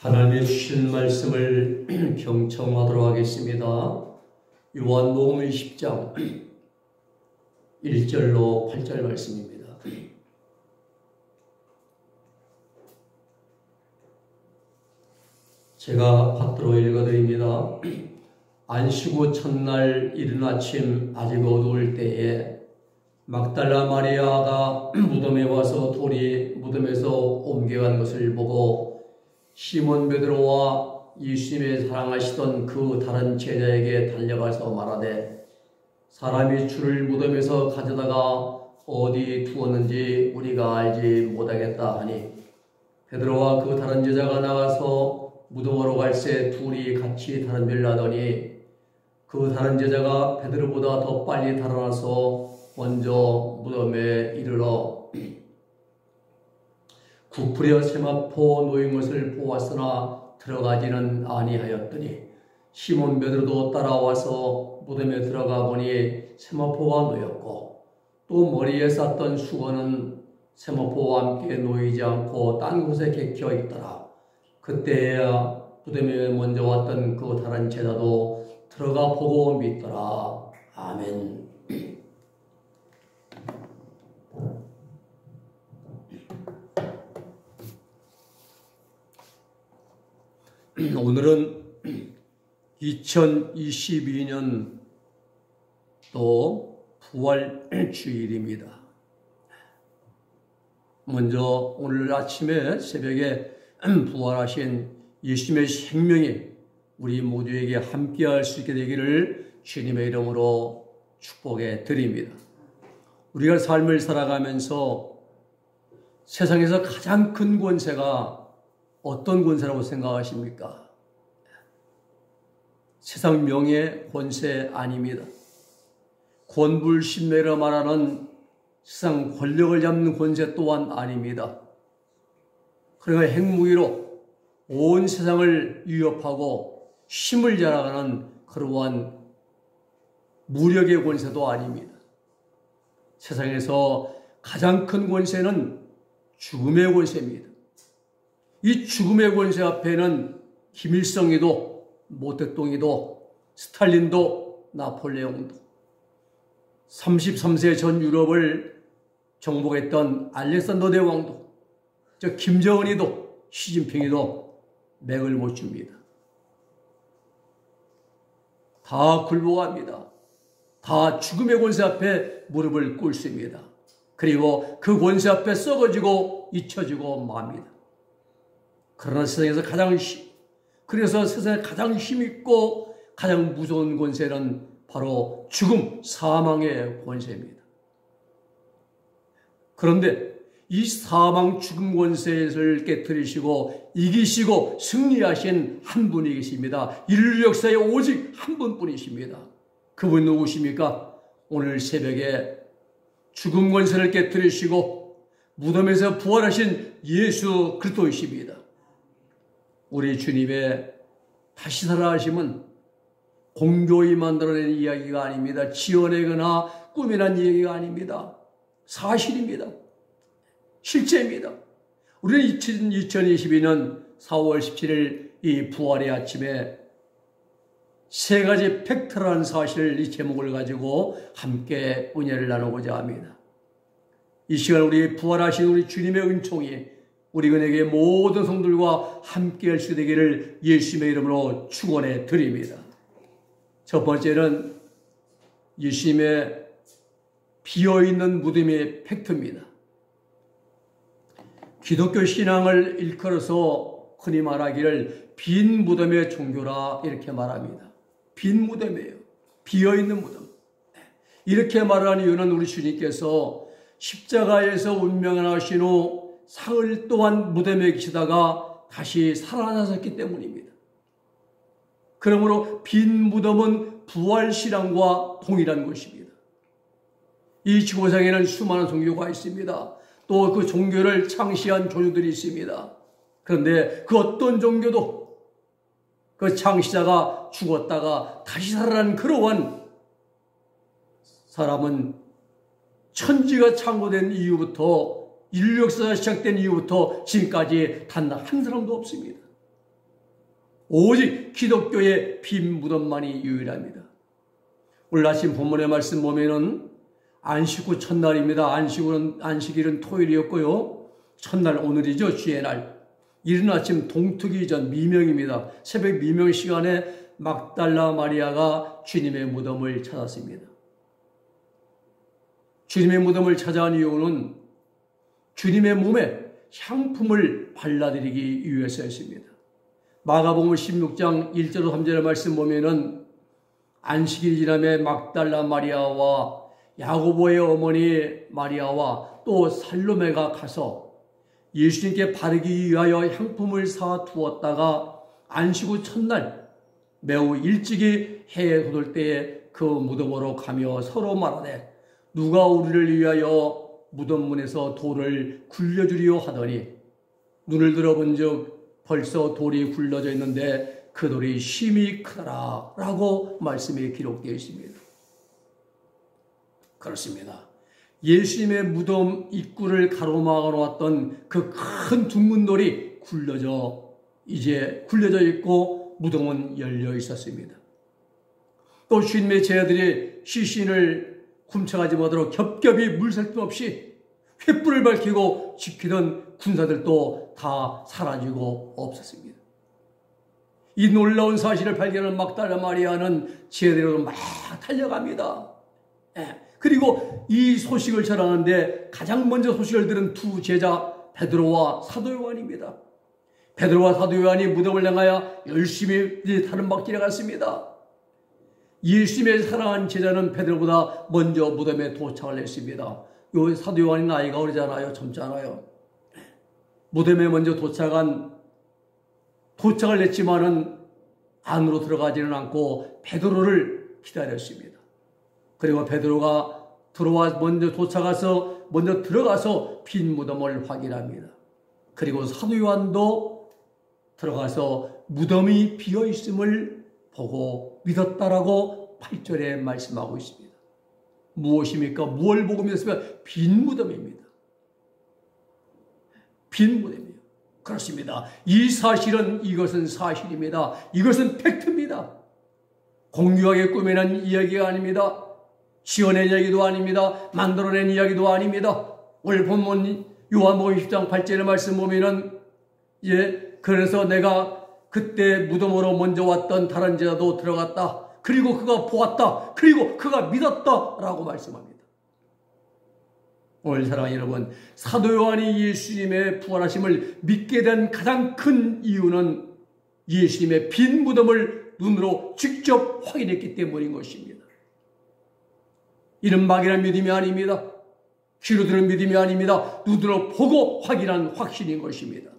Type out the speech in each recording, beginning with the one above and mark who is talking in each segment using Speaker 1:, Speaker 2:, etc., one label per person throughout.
Speaker 1: 하나님의 주신 말씀을 경청하도록 하겠습니다. 요한복음 10장 1절로 8절 말씀입니다. 제가 받들어 읽어드립니다. 안식 후 첫날 이른 아침 아직 어두울 때에 막달라 마리아가 무덤에 와서 돌이 무덤에서 옮겨간 것을 보고 시몬 베드로와 예수님의 사랑하시던 그 다른 제자에게 달려가서 말하되 사람이 주를 무덤에서 가져다가 어디 두었는지 우리가 알지 못하겠다 하니 베드로와 그 다른 제자가 나가서 무덤으로 갈새 둘이 같이 다른별 나더니 그 다른 제자가 베드로보다 더 빨리 달아나서 먼저 무덤에 이르러 구부려 세마포 놓인 것을 보았으나 들어가지는 아니하였더니 시몬 베드로도 따라와서 무덤에 들어가 보니 세마포가 놓였고 또 머리에 쌌던 수건은 세마포와 함께 놓이지 않고 딴 곳에 개켜 있더라. 그때야 무덤에 먼저 왔던 그 다른 제자도 들어가 보고 믿더라. 아멘. 오늘은 2022년 또 부활주일입니다. 먼저 오늘 아침에 새벽에 부활하신 예수님의 생명이 우리 모두에게 함께할 수 있게 되기를 주님의 이름으로 축복해 드립니다. 우리가 삶을 살아가면서 세상에서 가장 큰 권세가 어떤 권세라고 생각하십니까? 세상 명예 권세 아닙니다. 권불신매라 말하는 세상 권력을 잡는 권세 또한 아닙니다. 그러나 핵무기로 온 세상을 위협하고 힘을 자랑하는 그러한 무력의 권세도 아닙니다. 세상에서 가장 큰 권세는 죽음의 권세입니다. 이 죽음의 권세 앞에는 김일성이도 모택동이도 스탈린도 나폴레옹도 33세 전 유럽을 정복했던 알렉산더 대왕도 저 김정은이도 시진핑이도 맥을 못 줍니다. 다 굴복합니다. 다 죽음의 권세 앞에 무릎을 꿇습니다. 그리고 그 권세 앞에 썩어지고 잊혀지고 맙니다. 그러나 세상에서 그래서 세상에 가장 힘있고 가장 무서운 권세는 바로 죽음, 사망의 권세입니다. 그런데 이 사망, 죽음 권세를 깨뜨리시고 이기시고 승리하신 한 분이 계십니다. 인류 역사에 오직 한 분뿐이십니다. 그분 누구십니까? 오늘 새벽에 죽음 권세를 깨뜨리시고 무덤에서 부활하신 예수 그리스도이십니다. 우리 주님의 다시 살아나심은 공교히 만들어낸 이야기가 아닙니다. 지어내거나 꾸며낸 이야기가 아닙니다. 사실입니다. 실제입니다. 우리는 2022년 4월 17일 이 부활의 아침에 세 가지 팩트라는 사실을 이 제목을 가지고 함께 은혜를 나누고자 합니다. 이 시간 우리 부활하신 우리 주님의 은총이 우리 은혜의 모든 성들과 함께 할 수 되기를 예수님의 이름으로 축원해 드립니다. 첫 번째는 예수님의 비어있는 무덤의 팩트입니다. 기독교 신앙을 일컬어서 흔히 말하기를 빈 무덤의 종교라 이렇게 말합니다. 빈 무덤이에요. 비어있는 무덤. 이렇게 말하는 이유는 우리 주님께서 십자가에서 운명하신 후 사흘 동안 무덤에 계시다가 다시 살아나셨기 때문입니다. 그러므로 빈 무덤은 부활신앙과 동일한 것입니다. 이 지구상에는 수많은 종교가 있습니다. 또 그 종교를 창시한 교주들이 있습니다. 그런데 그 어떤 종교도 그 창시자가 죽었다가 다시 살아난 그러한 사람은 천지가 창조된 이후부터 인류 역사가 시작된 이후부터 지금까지 단 한 사람도 없습니다. 오직 기독교의 빈 무덤만이 유일합니다. 오늘 아침 본문의 말씀 보면은 안식 후 첫날입니다. 안식일은 토요일이었고요. 첫날 오늘이죠. 주의 날. 이른 아침 동트기 전 미명입니다. 새벽 미명 시간에 막달라 마리아가 주님의 무덤을 찾았습니다. 주님의 무덤을 찾아온 이유는 주님의 몸에 향품을 발라드리기 위해서였습니다. 마가복음 16장 1절 3절의 말씀 보면은 안식일이 지남에 막달라 마리아와 야고보의 어머니 마리아와 또 살로메가 가서 예수님께 바르기 위하여 향품을 사 두었다가 안식 후 첫날 매우 일찍이 해에 돋을 때에 그 무덤으로 가며 서로 말하되 누가 우리를 위하여 무덤문에서 돌을 굴려주리요 하더니 눈을 들어본즉 벌써 돌이 굴러져 있는데 그 돌이 심히 크더라 라고 말씀이 기록되어 있습니다. 그렇습니다. 예수님의 무덤 입구를 가로막아 놓았던 그 큰 둥근돌이 이제 굴려져 있고 무덤은 열려 있었습니다. 또 주님의 제자들이 시신을 훔쳐가지 못하도록 겹겹이 물살틈 없이 횃불을 밝히고 지키던 군사들도 다 사라지고 없었습니다. 이 놀라운 사실을 발견한 막달라 마리아는 제자들로 막 달려갑니다. 그리고 이 소식을 전하는데 가장 먼저 소식을 들은 두 제자 베드로와 사도 요한입니다. 베드로와 사도 요한이 무덤을 향하여 열심히 다른 박길에 갔습니다. 예수님의 사랑하는 제자는 베드로보다 먼저 무덤에 도착을 했습니다. 요 사도 요한이 나이가 어리잖아요. 젊잖아요. 무덤에 먼저 도착을 했지만은 안으로 들어가지는 않고 베드로를 기다렸습니다. 그리고 베드로가 먼저 들어가서 빈 무덤을 확인합니다. 그리고 사도 요한도 들어가서 무덤이 비어 있음을 보고 믿었다라고 8절에 말씀하고 있습니다. 무엇입니까? 무엇을 보고 믿었습니까? 빈 무덤입니다. 빈 무덤이에요. 그렇습니다. 이것은 사실입니다. 이것은 팩트입니다. 공유하게 꾸며낸 이야기가 아닙니다. 지어낸 이야기도 아닙니다. 만들어낸 이야기도 아닙니다. 오늘 본문 요한복음 10장 8절의 말씀 보면은 그래서 내가 그때 무덤으로 먼저 왔던 다른 제자도 들어갔다. 그리고 그가 보았다. 그리고 그가 믿었다. 라고 말씀합니다. 오늘 사랑하는 여러분, 사도 요한이 예수님의 부활하심을 믿게 된 가장 큰 이유는 예수님의 빈 무덤을 눈으로 직접 확인했기 때문인 것입니다. 이는 막연한 믿음이 아닙니다. 귀로 들은 믿음이 아닙니다. 눈으로 보고 확인한 확신인 것입니다.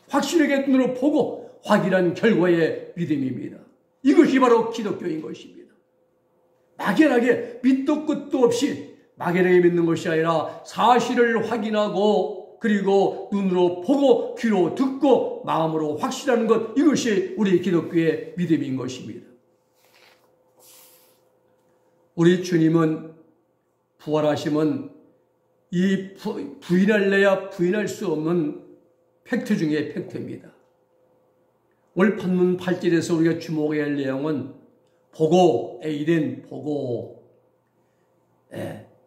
Speaker 1: 확실하게 눈으로 보고 확인한 결과의 믿음입니다. 이것이 바로 기독교인 것입니다. 막연하게 밑도 끝도 없이 막연하게 믿는 것이 아니라 사실을 확인하고 그리고 눈으로 보고 귀로 듣고 마음으로 확신하는 것, 이것이 우리 기독교의 믿음인 것입니다. 우리 주님은 부활하심은 이 부인할래야 부인할 수 없는 팩트 중에 팩트입니다. 오늘 본문 8절에서 우리가 주목해야 할 내용은 보고, 에이덴, 보고,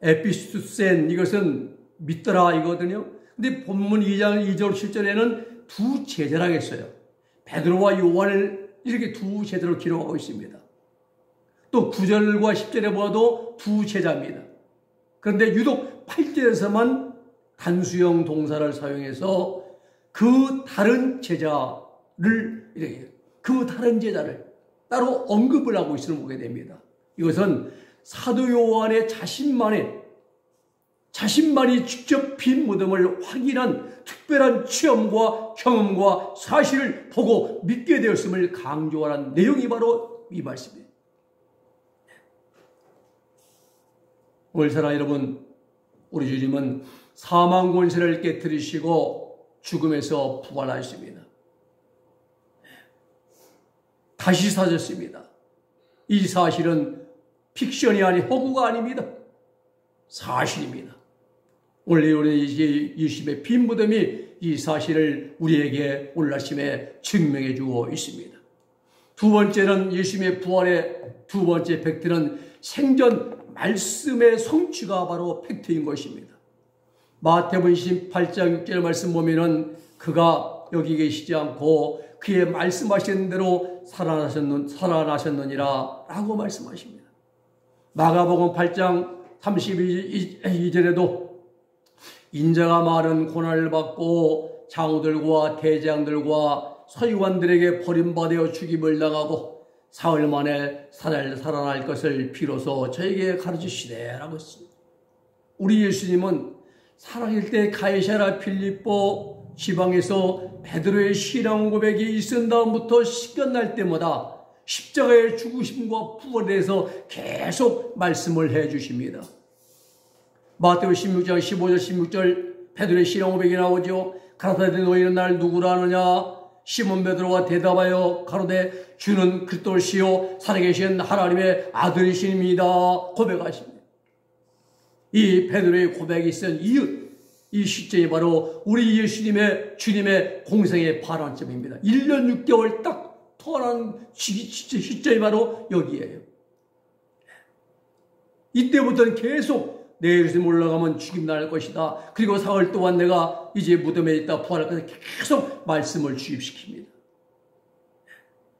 Speaker 1: 에피스투센, 이것은 믿더라 이거거든요. 근데 본문 2장 2절 7절에는 두 제자라고 했어요. 베드로와 요한을 이렇게 두 제자로 기록하고 있습니다. 또 9절과 10절에 보아도 두 제자입니다. 그런데 유독 8절에서만 단수형 동사를 사용해서 그 다른 제자를 따로 언급을 하고 있음을 보게 됩니다. 이것은 사도 요한의 자신만이 직접 빈 무덤을 확인한 특별한 체험과 경험과 사실을 보고 믿게 되었음을 강조하는 내용이 바로 이 말씀입니다. 오늘 사랑 여러분, 우리 주님은 사망 권세를 깨뜨리시고 죽음에서 부활하셨습니다. 다시 사셨습니다. 이 사실은 픽션이 아닌 허구가 아닙니다. 사실입니다. 오늘 우리 예수님의 빈 무덤이 이 사실을 우리에게 오늘 아침에 증명해 주고 있습니다. 두 번째는 예수님의 부활의 두 번째 팩트는 생전 말씀의 성취가 바로 팩트인 것입니다. 마태복음 28장 6절 말씀 보면은 그가 여기 계시지 않고 그의 말씀하신 대로 살아나셨느니라 라고 말씀하십니다. 마가복음 8장 32절에도 인자가 많은 고난을 받고 장우들과 대장들과 서기관들에게 버림받아 죽임을 당하고 사흘 만에 살아날 것을 비로소 저에게 가르치시되라고 했습니다. 우리 예수님은 살아계실 때 가이사랴 빌립보 지방에서 베드로의 신앙 고백이 있은 다음부터 시간날 때마다 십자가의 죽으심과 부활에 대해서 계속 말씀을 해 주십니다. 마태복음 16장 15절 16절 베드로의 신앙 고백이 나오죠. 가라사대 너희는 날 누구라 하느냐? 시몬 베드로가 대답하여 가로되 주는 그리스도시요 살아계신 하나님의 아들이십니다 고백하십니다. 이 베드로의 고백이 있은 이 시점이 바로 우리 예수님의 주님의 공생의 발원점입니다. 1년 6개월 딱 통하는 시점이 바로 여기에요. 이때부터는 계속 내 예수님 올라가면 죽임 날 것이다. 그리고 사흘 동안 내가 이제 무덤에 있다 부활할 것을 계속 말씀을 주입시킵니다.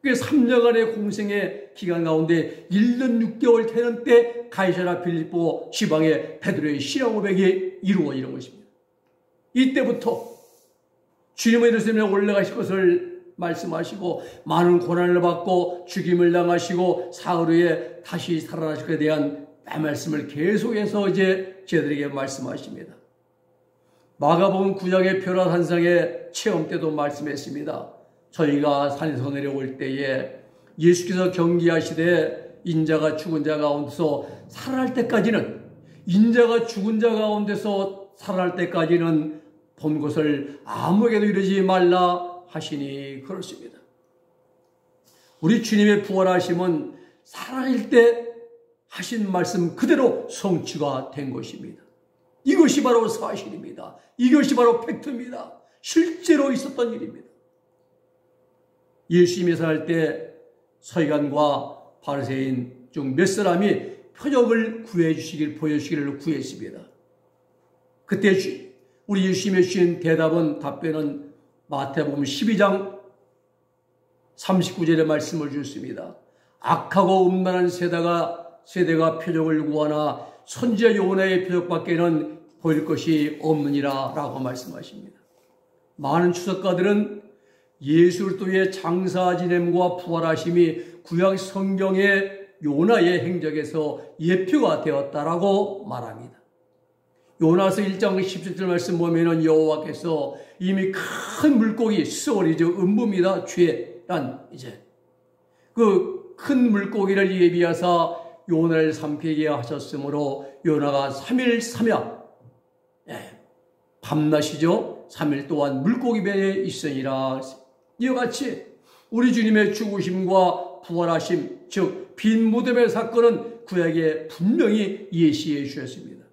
Speaker 1: 그래서 3년간의 공생의 기간 가운데 1년 6개월 되는 때 가이사랴 빌립보 지방의 베드로의 신앙 고백이 이루어지는 것입니다. 이때부터 주님의 예루살렘에 올라가실 것을 말씀하시고 많은 고난을 받고 죽임을 당하시고 사흘 후에 다시 살아나실 것에 대한 말씀을 계속해서 이제 저희들에게 말씀하십니다. 마가복음 9장의 벼라산상의 체험 때도 말씀했습니다. 저희가 산에서 내려올 때에 예수께서 경기하시되 인자가 죽은 자 가운데서 살아날 때까지는 인자가 죽은 자 가운데서 살아날 때까지는 본 것을 아무에게도 이르지 말라 하시니 그렇습니다. 우리 주님의 부활하심은 살아날 때 하신 말씀 그대로 성취가 된 것입니다. 이것이 바로 사실입니다. 이것이 바로 팩트입니다. 실제로 있었던 일입니다. 예수님이 살아날 때 서기관과 바리새인 중 몇 사람이 표적을 구해주시길 보여주시기를 구했습니다. 그때 우리 예수님의 주신 답변은 마태복음 12장 39절의 말씀을 주셨습니다. 악하고 음란한 세대가 표적을 구하나 선지자 요나의 표적밖에는 보일 것이 없느니라 라고 말씀하십니다. 많은 추석가들은 예수 그리스도의 장사 지냄과 부활하심이 구약 성경의 요나의 행적에서 예표가 되었다라고 말합니다. 요나서 1장 17절 말씀 보면은 여호와께서 이미 큰 물고기 수월이죠. 음부입니다. 죄란 이제 그 큰 물고기를 예비하사 요나를 삼키게 하셨으므로 요나가 3일 3야 밤낮이죠. 3일 동안 물고기 배에 있으니라. 이와 같이 우리 주님의 죽으심과 부활하심 즉 빈 무덤의 사건은 구약에 분명히 예시해 주셨습니다.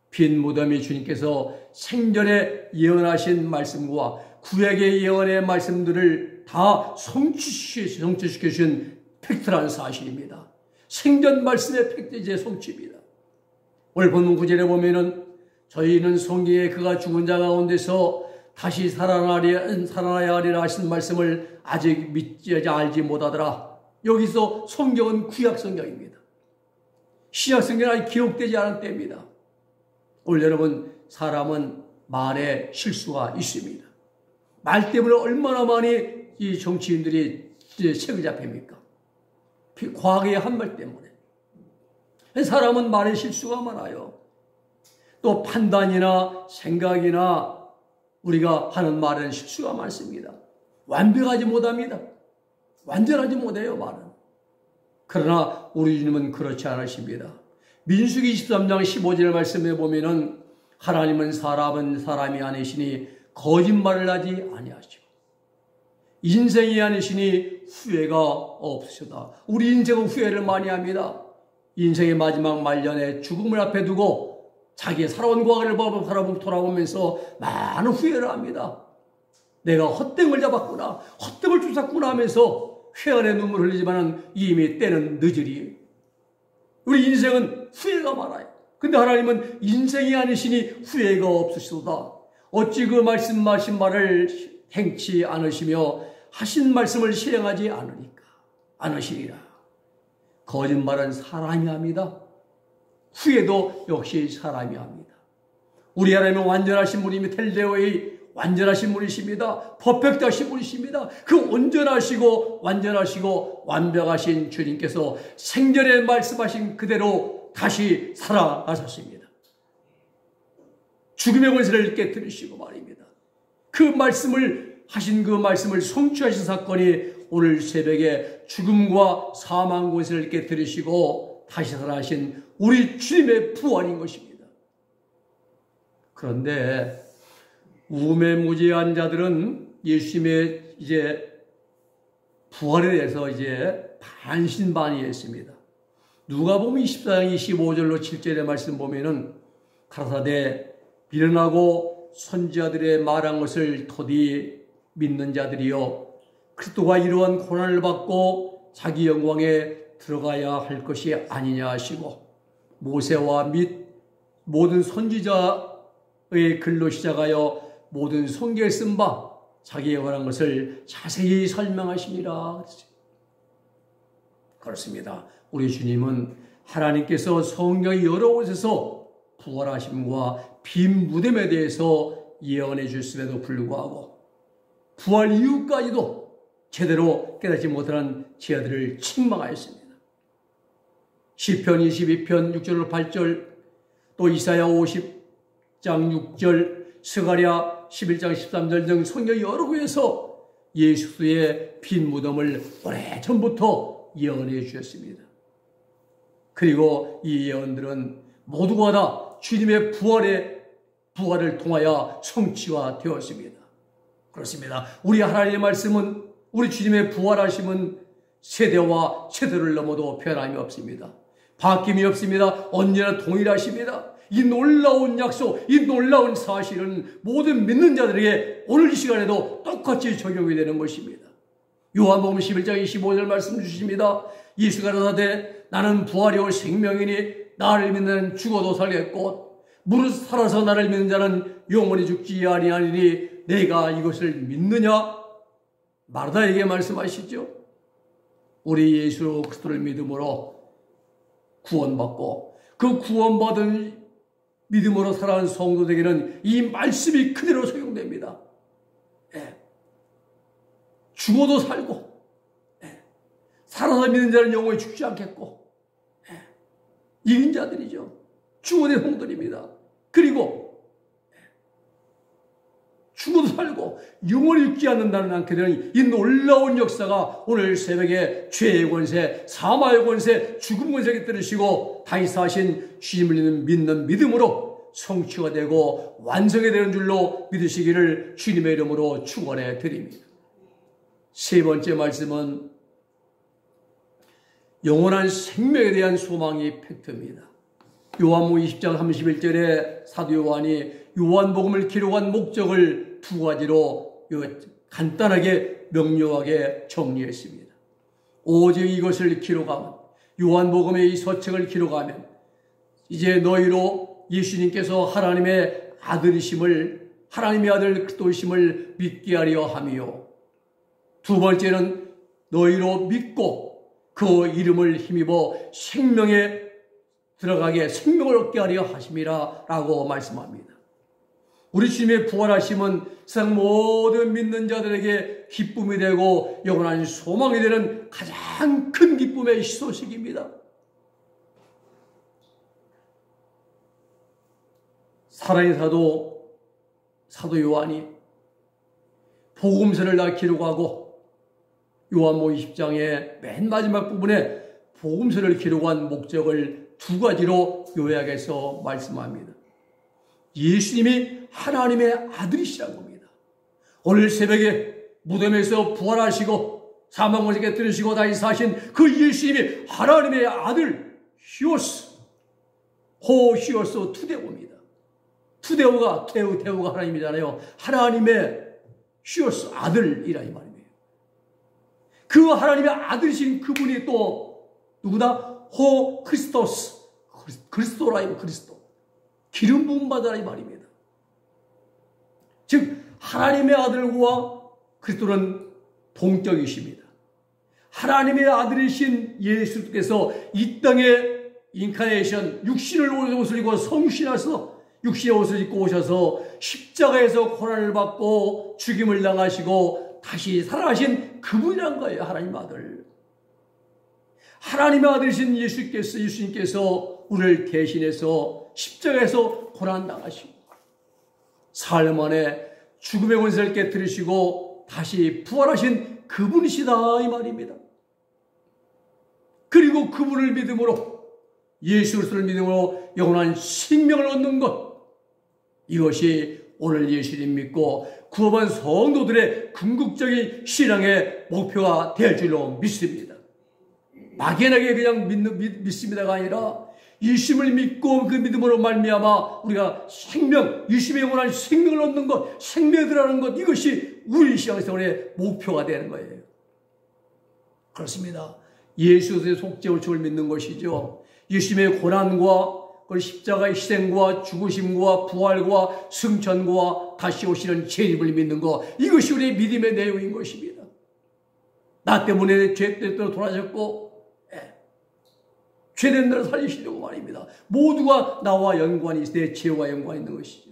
Speaker 1: 빈 무덤이 주님께서 생전에 예언하신 말씀과 구약의 예언의 말씀들을 다 성취시켜 주신 팩트라는 사실입니다. 생전 말씀의 팩트의 성취입니다. 오늘 본문 9절에 보면은 저희는 성경에 그가 죽은 자 가운데서 다시 살아나야 하리라 하신 말씀을 아직 알지 못하더라. 여기서 성경은 구약 성경입니다. 신약 성경은 아직 기록되지 않은 때입니다. 오늘 여러분 사람은 말에 실수가 있습니다. 말 때문에 얼마나 많이 이 정치인들이 책을 잡힙니까? 과거의 한 말 때문에. 사람은 말에 실수가 많아요. 또 판단이나 생각이나 우리가 하는 말에는 실수가 많습니다. 완벽하지 못합니다. 완전하지 못해요, 말은. 그러나 우리 주님은 그렇지 않으십니다. 민수기 23장 15절 말씀에 보면은 하나님은 사람이 아니시니 거짓말을 하지 아니하시고 인생이 아니시니 후회가 없으시다. 우리 인생은 후회를 많이 합니다. 인생의 마지막 말년에 죽음을 앞에 두고 자기의 살아온 과거를 돌아보면서 많은 후회를 합니다. 내가 헛된 걸 잡았구나, 헛된 걸 쫓았구나 하면서 회한의 눈물을 흘리지만 이미 때는 늦으리. 우리 인생은 후회가 많아요. 근데 하나님은 인생이 아니시니 후회가 없으시도다. 어찌 그 말씀하신 말을 행치 않으시며 하신 말씀을 실행하지 않으시리라. 거짓말은 사람이 합니다. 후회도 역시 사람이 합니다. 우리 하나님은 완전하신 분이며 텔레오의 완전하신 분이십니다. 퍼펙트하신 분이십니다. 그 온전하시고 완전하시고 완벽하신 주님께서 생전에 말씀하신 그대로 다시 살아나셨습니다. 죽음의 권세를 깨뜨리시고 말입니다. 그 말씀을 하신 그 말씀을 성취하신 사건이 오늘 새벽에 죽음과 사망 권세를 깨뜨리시고 다시 살아나신 우리 주님의 부활인 것입니다. 그런데 우매무지한 자들은 예수님의 이제 부활에 대해서 이제 반신반의했습니다. 누가복음 24장 25절로 7절의 말씀 보면은 가라사대 미련하고 선지자들의 말한 것을 더디 믿는 자들이여 그리스도가 이러한 고난을 받고 자기 영광에 들어가야 할 것이 아니냐 하시고 모세와 및 모든 선지자의 글로 시작하여 모든 성경에 쓴 바 자기에 관한 것을 자세히 설명하시니라. 그렇습니다. 우리 주님은 하나님께서 성경의 여러 곳에서 부활하심과 빈 무덤에 대해서 예언해 주셨음에도 불구하고 부활 이후까지도 제대로 깨닫지 못하는 제자들을 책망하였습니다. 시편 22편 6절로 8절, 또 이사야 50장 6절, 스가랴 11장 13절 등 성경 여러 구에서 예수의 빈 무덤을 오래전부터 예언해 주셨습니다. 그리고 이 예언들은 모두가 다 주님의 부활을 통하여 성취가 되었습니다. 그렇습니다. 우리 하나님의 말씀은, 우리 주님의 부활하심은 세대와 세대를 넘어도 변함이 없습니다. 바뀜이 없습니다. 언제나 동일하십니다. 이 놀라운 약속, 이 놀라운 사실은 모든 믿는 자들에게 오늘 이 시간에도 똑같이 적용이 되는 것입니다. 요한복음 11장 25절 말씀 주십니다. 예수가 가라사대 나는 부활이요 생명이니 나를 믿는 죽어도 살겠고 무릇 살아서 나를 믿는 자는 영원히 죽지 아니하리니 내가 이것을 믿느냐? 마르다에게 말씀하시죠. 우리 예수 그리스도를 믿음으로 구원받고 그 구원받은 믿음으로 살아가는 성도들에게는 이 말씀이 그대로 적용됩니다. 죽어도 살고 살아서 믿는 자는 영원히 죽지 않겠고 이긴 자들이죠. 죽어낸 홍들입니다. 그리고 죽어도 살고 영원히 죽지 않는다는 않게 되는 이 놀라운 역사가 오늘 새벽에 죄의 권세, 사마의 권세, 죽음 권세를 들으시고 다시 사신 주님을 믿는 믿음으로 성취가 되고 완성이 되는 줄로 믿으시기를 주님의 이름으로 축원해 드립니다. 세 번째 말씀은 영원한 생명에 대한 소망이 팩트입니다. 요한복음 20장 31절에 사도 요한이 요한복음을 기록한 목적을 두 가지로 간단하게 명료하게 정리했습니다. 오직 이것을 기록하면, 요한복음의 이 서책을 기록하면 이제 너희로 예수님께서 하나님의 아들이심을, 하나님의 아들 그리스도이심을 믿게 하려 함이요. 두 번째는 너희로 믿고 그 이름을 힘입어 생명에 들어가게 생명을 얻게 하려 하심이라 라고 말씀합니다. 우리 주님의 부활하심은 세상 모든 믿는 자들에게 기쁨이 되고 영원한 소망이 되는 가장 큰 기쁨의 소식입니다. 사랑의 사도 요한이 복음서를 다 기록하고 요한복음 20장의 맨 마지막 부분에 복음서를 기록한 목적을 두 가지로 요약해서 말씀합니다. 예수님이 하나님의 아들이시라는 겁니다. 오늘 새벽에 무덤에서 부활하시고 사망권세 깨뜨리시고 다시 사신 그 예수님이 하나님의 아들 히오스, 투데오입니다. 투데오가 테우가 하나님이잖아요. 하나님의 히오스 아들이라 이 말입니다. 그 하나님의 아들이신 그분이 또 누구다? 호 크리스토스, 그리스도라, 그리스도. 기름 부음 받아라 이 말입니다. 즉 하나님의 아들과 그리스도는 동격이십니다. 하나님의 아들이신 예수께서 이 땅에 인카네이션, 육신을 옷을 입고 성신하셔서 육신의 옷을 입고 오셔서 십자가에서 고난을 받고 죽임을 당하시고 다시 살아나신 그분이란 거예요. 하나님 아들. 하나님의 아들이신 예수님께서 우리를 대신해서 십자가에서 고난 당하시고 사흘 만에 죽음의 권세를 깨뜨리시고 다시 부활하신 그분이시다 이 말입니다. 그리고 그분을 믿음으로, 예수 그리스도를 믿음으로 영원한 생명을 얻는 것, 이것이 오늘 예수님 믿고 구원받은 성도들의 궁극적인 신앙의 목표가 될 줄로 믿습니다. 막연하게 그냥 믿습니다가 아니라 예수님을 믿고 그 믿음으로 말미암아 우리가 생명, 예수님의 영원한 생명을 얻는 것, 생명에 들어가는 것, 이것이 우리 신앙생활의 목표가 되는 거예요. 그렇습니다. 예수의 속죄우침을 믿는 것이죠. 예수님의 고난과 십자가의 희생과 죽으심과 부활과 승천과 다시 오시는 재림을 믿는 것, 이것이 우리의 믿음의 내용인 것입니다. 나 때문에 죄 때문에 돌아졌고 죄된 나를 살리시려고 말입니다. 모두가 나와 연관이 있어, 내 죄와 연관이 있는 것이죠.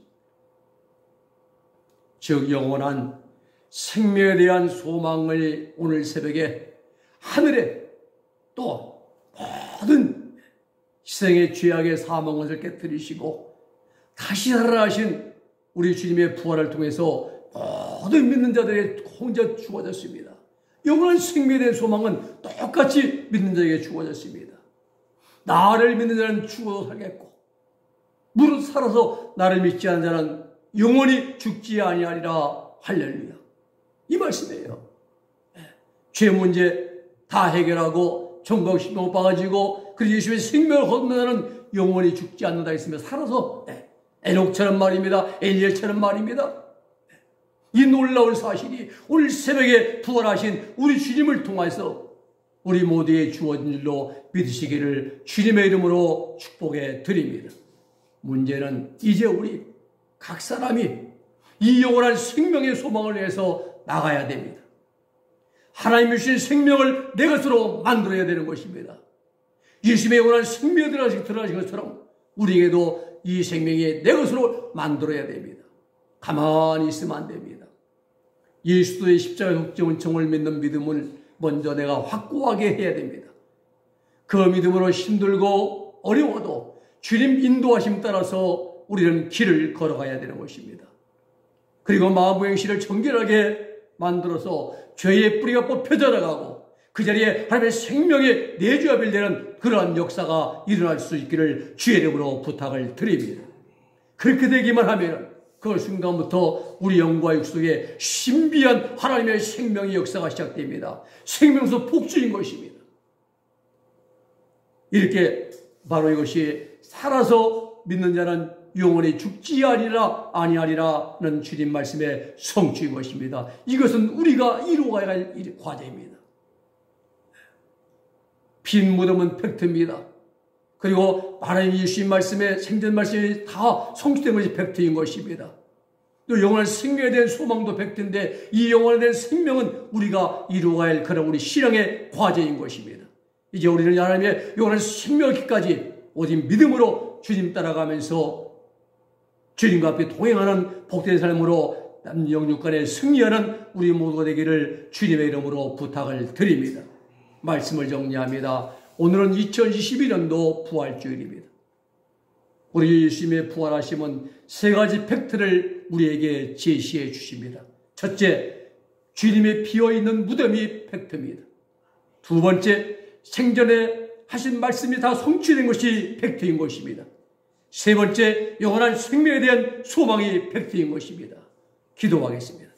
Speaker 1: 즉 영원한 생명에 대한 소망을 오늘 새벽에 하늘에 또 모든 희생의 죄악의 사망 것을 깨뜨리시고 다시 살아나신 우리 주님의 부활을 통해서 모든 믿는 자들에게 혼자 주어졌습니다. 영원한 생명에 대한 소망은 똑같이 믿는 자에게 주어졌습니다. 나를 믿는 자는 죽어도 살겠고 무릇 살아서 나를 믿지 않는 자는 영원히 죽지 아니하리라. 할렐루야. 이 말씀이에요. 죄 문제 다 해결하고 정박심 못 받아지고 그리고 예수의 생명을 얻는 자는 영원히 죽지 않는다 했으며 살아서 에녹처럼 말입니다. 엘리야처럼 말입니다. 이 놀라운 사실이 오늘 새벽에 부활하신 우리 주님을 통해서 우리 모두에 주어진 일로 믿으시기를 주님의 이름으로 축복해 드립니다. 문제는 이제 우리 각 사람이 이 영원한 생명의 소망을 위해서 나가야 됩니다. 하나님이 주신 생명을 내 것으로 만들어야 되는 것입니다. 예수님의 영원한 생명에 들어가신 것처럼 우리에게도 이 생명이 내 것으로 만들어야 됩니다. 가만히 있으면 안 됩니다. 예수의 십자가 속죄운청을 믿는 믿음을 먼저 내가 확고하게 해야 됩니다. 그 믿음으로 힘들고 어려워도 주님 인도하심 따라서 우리는 길을 걸어가야 되는 것입니다. 그리고 마음의 행실을 정결하게 만들어서 죄의 뿌리가 뽑혀져 나가고 그 자리에 하나님의 생명의 내주합이 되는 그러한 역사가 일어날 수 있기를 주의 이름으로 부탁을 드립니다. 그렇게 되기만 하면 그 순간부터 우리 영과 육속에 신비한 하나님의 생명의 역사가 시작됩니다. 생명수 복주인 것입니다. 이렇게 바로 이것이 살아서 믿는 자는 영원히 죽지 아니하리라는 주님 말씀의 성취인 것입니다. 이것은 우리가 이루어가야 할 과제입니다. 빈 무덤은 팩트입니다. 그리고 하나님 예수님 말씀에 생전 말씀이 다 성취된 것이 팩트인 것입니다. 또 영원한 생명에 대한 소망도 팩트인데 이 영원에 대한 생명은 우리가 이루어가야 할 그런 우리 신앙의 과제인 것입니다. 이제 우리는 하나님의 영원한 생명기까지 오직 믿음으로 주님 따라가면서 주님과 앞에 동행하는 복된 삶으로 영육간에 승리하는 우리 모두가 되기를 주님의 이름으로 부탁을 드립니다. 말씀을 정리합니다. 오늘은 2022년도 부활주일입니다. 우리 예수님의 부활하심은 세 가지 팩트를 우리에게 제시해 주십니다. 첫째, 주님의 비어있는 무덤이 팩트입니다. 두 번째, 생전에 하신 말씀이 다 성취된 것이 팩트인 것입니다. 세 번째, 영원한 생명에 대한 소망이 팩트인 것입니다. 기도하겠습니다.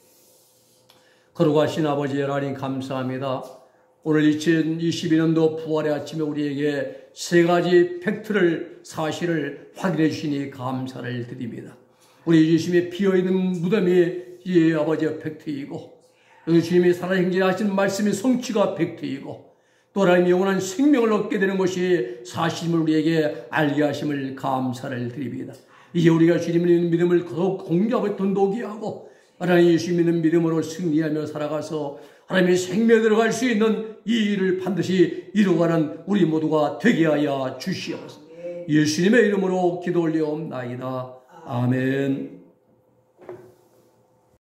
Speaker 1: 거룩하신 아버지 하나님 감사합니다. 오늘 2022년도 부활의 아침에 우리에게 세 가지 팩트를, 사실을 확인해 주시니 감사를 드립니다. 우리 예수님의 비어있는 무덤이 이 아버지의 팩트이고 주님이 살아행진하신 말씀의 성취가 백되이고 또 하나님 영원한 생명을 얻게 되는 것이 사실임을 우리에게 알게 하심을 감사를 드립니다. 이제 우리가 주님의 믿음을 더욱 공개하고 돈독히 하고 하나님 예수 믿는 믿음으로 승리하며 살아가서 하나님의 생명에 들어갈 수 있는 이 일을 반드시 이루어가는 우리 모두가 되게 하여 주시옵소서. 예수님의 이름으로 기도 올려옵나이다. 아멘.